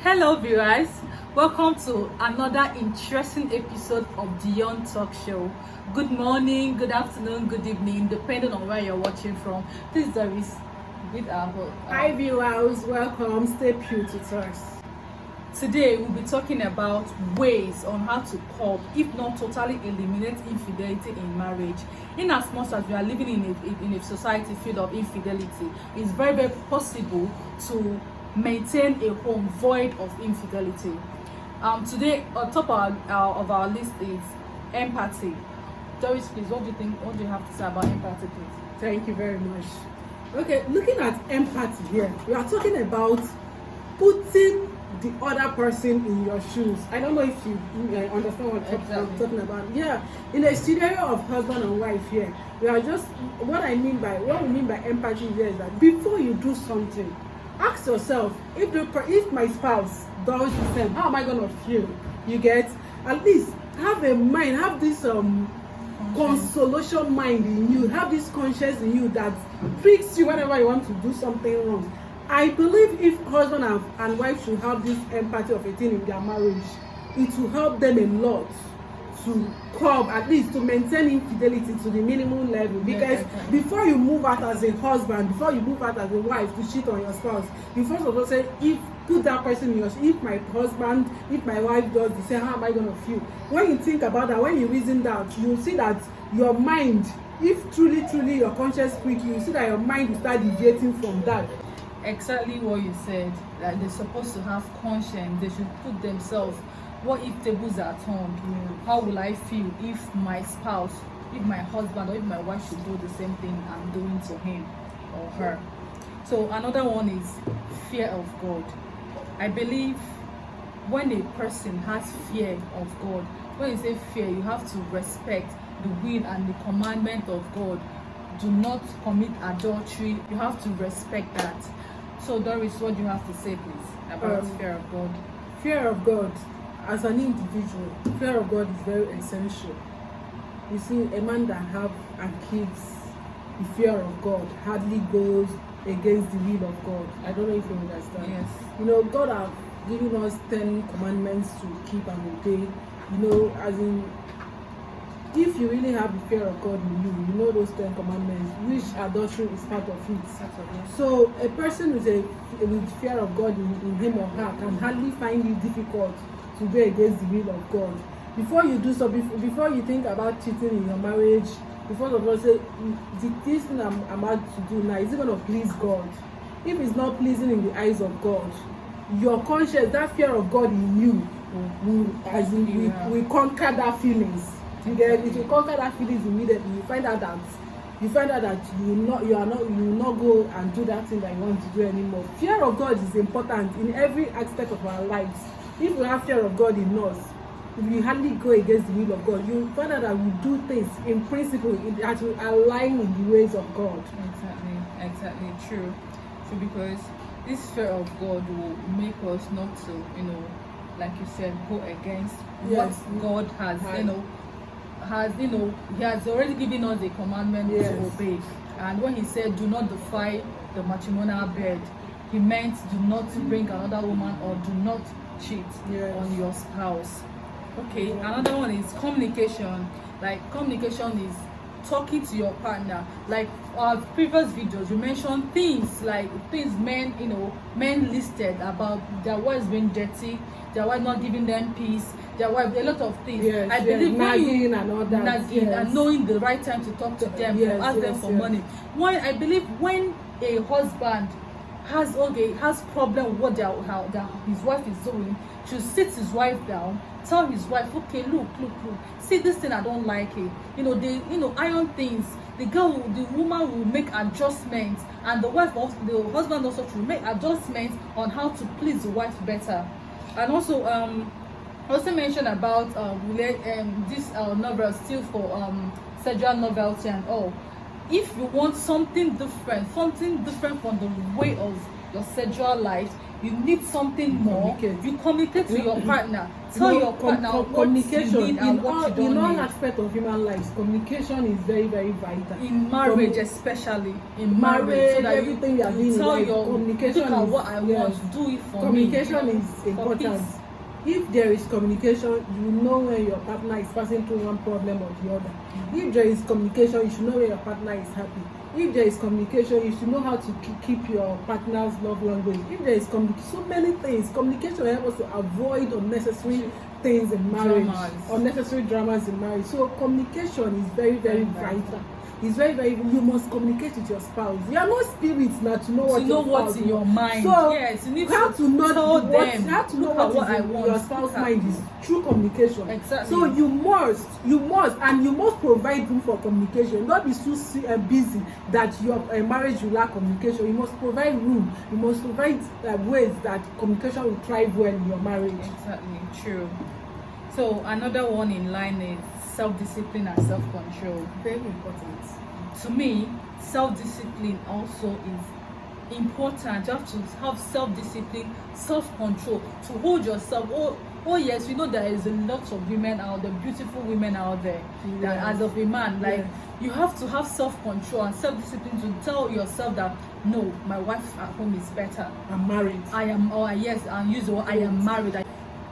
Hello viewers, welcome to another interesting episode of the Young Talk Show. Good morning, good afternoon, good evening, depending on where you're watching from. This is Doris with our Hi viewers, welcome. Stay put with us. Today we'll be talking about ways on how to curb, if not totally eliminate, infidelity in marriage. In as much as we are living in a society filled of infidelity, it's very possible to maintain a home void of infidelity. Today on top of our list is empathy. Doris, please, what do you think? What do you have to say about empathy, please? Thank you very much. Okay, looking at empathy here, we are talking about putting the other person in your shoes. I don't know if you understand what I'm talking about. Yeah, in a scenario of husband and wife here, we are just what we mean by empathy here is that before you do something, ask yourself, if my spouse does the same, how am I gonna feel? You get, at least have a mind, have this consolation mind in you, have this conscience in you that tricks you whenever you want to do something wrong. I believe if husband and wife should have this empathy of a thing in their marriage, it will help them a lot to curb, at least to maintain infidelity to the minimum level. Because before you move out as a husband, before you move out as a wife to cheat on your spouse, you first of all say, put that person in your, if my husband, if my wife does the same, how am I going to feel? When you think about that, when you reason that, you'll see that your mind, if truly your conscience quick, you see that your mind will start deviating from that. Exactly what you said, that they're supposed to have conscience. They should put themselves, what if tables are turned? How will I feel if my spouse, if my husband, or if my wife should do the same thing I'm doing to him or her? So another one is fear of God. I believe when a person has fear of God, when you say fear, you have to respect the will and the commandment of God. Do not commit adultery. You have to respect that. So Doris, what do you have to say, please, about fear of God? Fear of God, as an individual, fear of God is very essential. You see, a man that have and keeps the fear of God hardly goes against the will of God. I don't know if you understand. Yes. You know, God have given us 10 commandments to keep and obey. You know, as in, if you really have the fear of God in you, you know those 10 commandments, which adultery is part of it. So a person with fear of God in him or her can hardly find it difficult to go against the will of God. Before you do so, before you think about cheating in your marriage, before of all say, this thing I'm about to do now, is it going to please God? If it's not pleasing in the eyes of God, your conscience, that fear of God in you, will conquer that feelings. It will conquer that feelings immediately. You find out that you will not go and do that thing that you want to do anymore. Fear of God is important in every aspect of our lives. If we have fear of God in us, if we hardly go against the will of God, you find out that we do things in principle that will align with the ways of God. Exactly, true. So because this fear of God will make us not to, like you said, go against what God has, he has already given us a commandment to obey. And when he said, do not defile the matrimonial bed, he meant do not bring another woman or do not cheat on your spouse. Okay, another one is communication. Like, communication is talking to your partner. Like our previous videos, we mentioned things men listed about their wives being dirty, their wife not giving them peace, their wife, a lot of things. I believe nagging and all that, and knowing the right time to talk to them, to ask them for money. I believe when a husband has problem with what his wife is doing, should sit his wife down, tell his wife, okay, look, see this thing, I don't like it. Iron things. The woman will make adjustments, and the husband also should make adjustments on how to please the wife better. And also mention about this novel still for sexual novelty and all. If you want something different from the way of your sexual life, you need something more, communicate. you communicate to your partner. Tell No, your partner what communication you need and what you in don't all need. aspects of human lives, communication is very, very vital. In marriage, especially in marriage, so that everything you are doing in tell life, your communication look at is, what I yes, want, do it for communication me. is important. peace. If there is communication, you know when your partner is passing through one problem or the other. If there is communication, you should know when your partner is happy. If there is communication, you should know how to keep your partner's love language. If there is so many things, communication helps us to avoid unnecessary things in marriage, unnecessary dramas in marriage. So communication is very, very vital. It's very, very. You must communicate with your spouse. You are not spirits now to know what's in your mind. So yes, you need how to know what is in your spouse's mind is through communication. Exactly. So you must, and you must provide room for communication. Don't be so busy that your marriage will lack communication. You must provide room. You must provide ways that communication will thrive well in your marriage. Exactly, true. So another one in line is self-discipline and self-control. Very important. To me, self-discipline also is important. You have to have self-discipline, self-control to hold yourself. Oh yes, we know there is a lot of women out there, beautiful women out there. Yes. That as of a man, like yes, you have to have self-control and self-discipline to tell yourself that no, my wife at home is better. I'm married. I am, yes, and use the word I am married.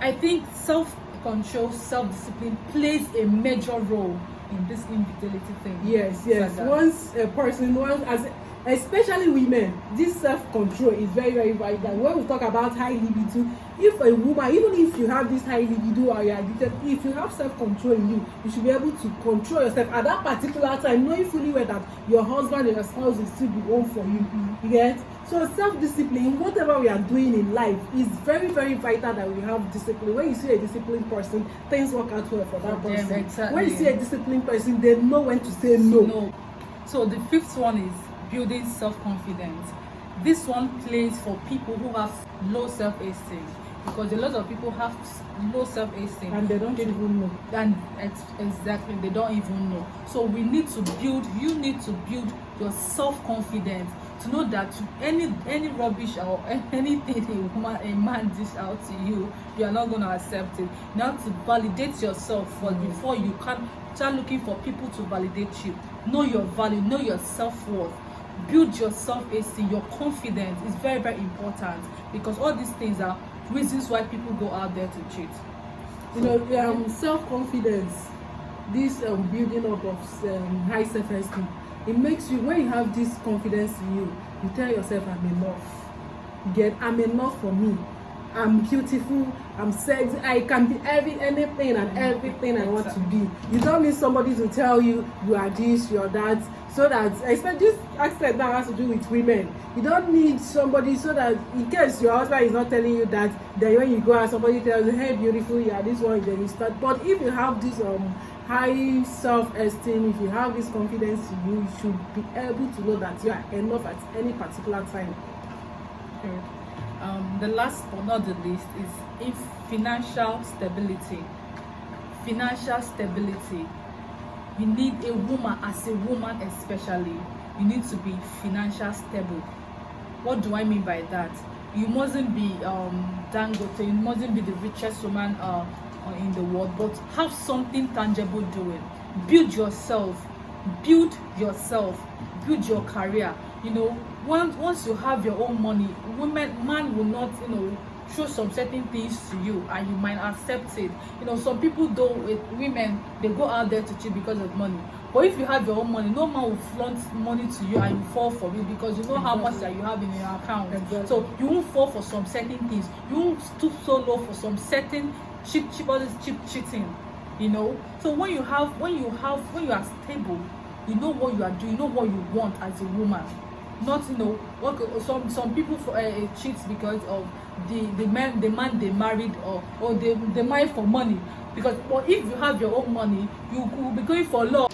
I think self-control, self-discipline plays a major role in this infidelity thing. Yes. Once a person, especially women, this self-control is very, very vital. When we talk about high libido, if a woman, even if you have this high libido or you're addicted, if you have self-control in you, you should be able to control yourself at that particular time, knowing fully well that your husband or your spouse will still be home for you. You get? So self-discipline, whatever we are doing in life, is very, very vital that we have discipline. When you see a disciplined person, things work out well for that person. Yeah, exactly. When you see a disciplined person, they know when to say no. So the fifth one is building self-confidence. This one plays for people who have low self-esteem, because a lot of people have low self-esteem and they don't even know. And exactly, they don't even know. So you need to build your self-confidence to know that any rubbish or anything a man dish out to you, you are not going to accept it. You have to validate yourself first before you can start looking for people to validate you. Know your value, know your self-worth. Build your self-esteem, your confidence is very, very important, because all these things are reasons why people go out there to cheat. Self-confidence, this building up of high self-esteem, it makes you, when you have this confidence in you, you tell yourself, I'm enough. I'm enough for me. I'm beautiful, I'm sexy, I can be anything and everything I want to be. You don't need somebody to tell you you are this, you are that, so that, especially this aspect that has to do with women. You don't need somebody so that in case your husband is not telling you that, then when you go out, somebody tells you, hey beautiful, you are this one, then you start. But if you have this high self-esteem, if you have this confidence in you, you should be able to know that you are enough at any particular time. The last but not the least is financial stability. Financial stability. You need a woman, as a woman especially, you need to be financially stable. What do I mean by that? You mustn't be Dangote, you mustn't be the richest woman in the world, but have something tangible doing. Build yourself, build your career. Once you have your own money, man will not, show some certain things to you, and you might accept it. Some people women, they go out there to cheat because of money. But if you have your own money, no man will flaunt money to you and you fall for it, because you know how much that you have in your account. Exactly. So you won't fall for some certain things. You won't stoop so low for some certain cheap cheating. So when you are stable, you know what you are doing, you know what you want as a woman. Not some people cheat because of the man they married, or they married for money. But if you have your own money, you will be going for love.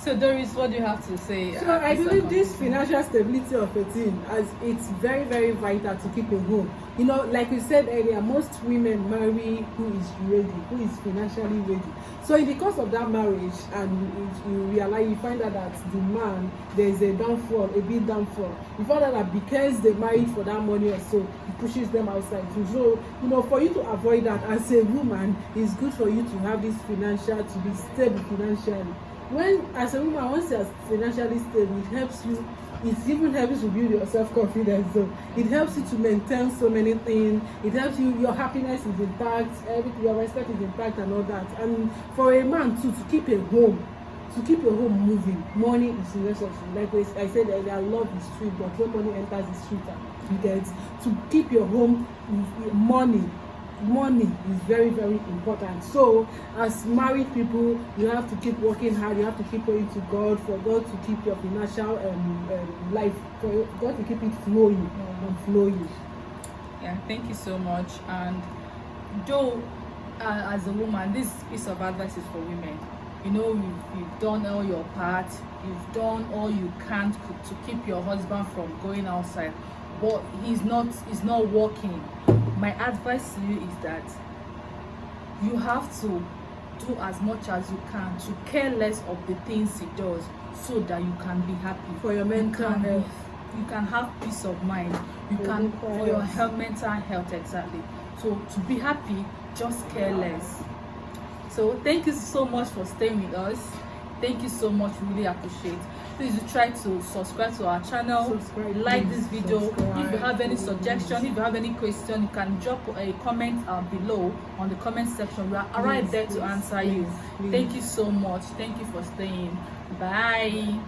So Doris, what do you have to say? So I believe this conclusion? financial stability of a teen, as it's very, very vital to keep a home. You know, like we said earlier, most women marry who is ready, who is financially ready. So in the course of that marriage, and you realize, you find out that the man, there is a downfall, a big downfall. You find out that because they married for that money or so, he pushes them outside too. So, you know, for you to avoid that as a woman, it's good for you to have this financial, to be stable financially. When as a woman, once you're financially stable, it helps you, it even helps you build your self-confidence. So it helps you to maintain so many things. It helps you, your happiness is intact, everything, your respect is intact and all that. And for a man too, to keep a home, moving, money is necessary. Like I said earlier, love is sweet, but when money enters, it's sweeter. You get, to keep your home, money is very, very important. So as married people, you have to keep working hard, you have to keep praying to God, for God to keep your financial life, for God to keep it flowing and flowing. Yeah, thank you so much. And though as a woman, this piece of advice is for women. You know, you've done all your part, you've done all you can to keep your husband from going outside, but he's not working. My advice to you is that you have to do as much as you can to care less of the things he does, so that you can be happy. For your mental health. You can have peace of mind. You can, for your mental health, exactly. So to be happy, just care less. So thank you so much for staying with us. Thank you so much, really appreciate. Please do try to subscribe to our channel, like this video. If you have any suggestion, if you have any question, you can drop a comment below on the comment section. We are right there to answer you. Thank you so much. Thank you for staying. Bye.